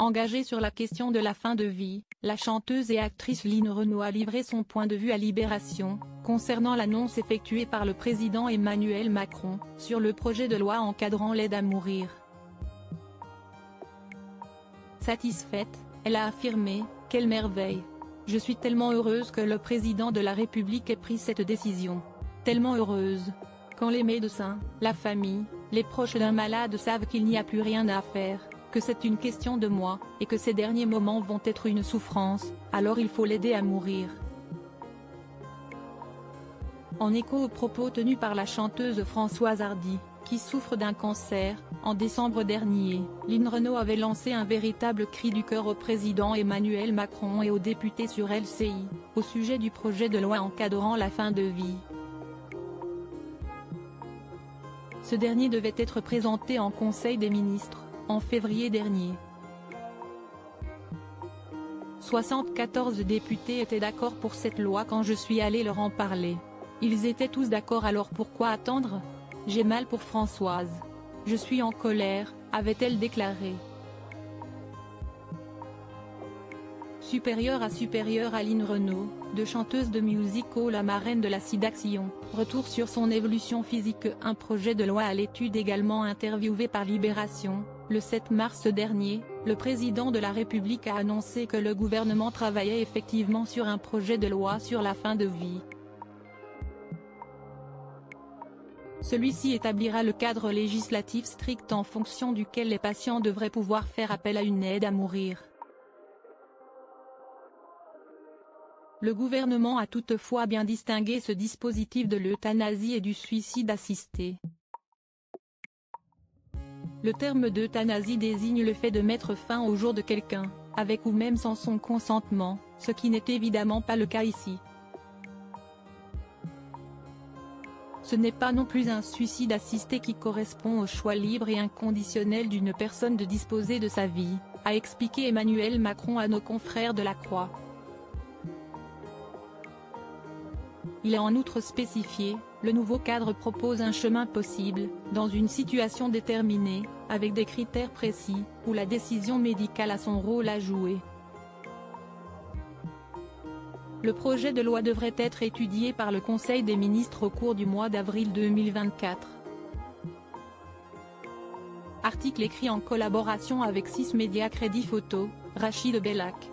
Engagée sur la question de la fin de vie, la chanteuse et actrice Line Renaud a livré son point de vue à Libération, concernant l'annonce effectuée par le président Emmanuel Macron, sur le projet de loi encadrant l'aide à mourir. Satisfaite, elle a affirmé « Quelle merveille ! Je suis tellement heureuse que le président de la République ait pris cette décision. Tellement heureuse. Quand les médecins, la famille, les proches d'un malade savent qu'il n'y a plus rien à faire, que c'est une question de moi, et que ces derniers moments vont être une souffrance, alors il faut l'aider à mourir. » En écho aux propos tenus par la chanteuse Françoise Hardy, qui souffre d'un cancer, en décembre dernier, Line Renaud avait lancé un véritable cri du cœur au président Emmanuel Macron et aux députés sur LCI, au sujet du projet de loi encadrant la fin de vie. Ce dernier devait être présenté en Conseil des ministres, en février dernier. 74 députés étaient d'accord pour cette loi quand je suis allé leur en parler. Ils étaient tous d'accord, alors pourquoi attendre ? J'ai mal pour Françoise. Je suis en colère, avait-elle déclaré. Supérieure à Line Renaud, de chanteuse de music hall à marraine de la SIDAction, retour sur son évolution physique. Un projet de loi à l'étude. Également interviewé par Libération, le 7 mars dernier, le président de la République a annoncé que le gouvernement travaillait effectivement sur un projet de loi sur la fin de vie. Celui-ci établira le cadre législatif strict en fonction duquel les patients devraient pouvoir faire appel à une aide à mourir. Le gouvernement a toutefois bien distingué ce dispositif de l'euthanasie et du suicide assisté. Le terme d'euthanasie désigne le fait de mettre fin au jour de quelqu'un, avec ou même sans son consentement, ce qui n'est évidemment pas le cas ici. Ce n'est pas non plus un suicide assisté qui correspond au choix libre et inconditionnel d'une personne de disposer de sa vie, a expliqué Emmanuel Macron à nos confrères de La Croix. Il est en outre spécifié, le nouveau cadre propose un chemin possible, dans une situation déterminée, avec des critères précis, où la décision médicale a son rôle à jouer. Le projet de loi devrait être étudié par le Conseil des ministres au cours du mois d'avril 2024. Article écrit en collaboration avec 6 médias Crédit Photo, Rachid Bellac.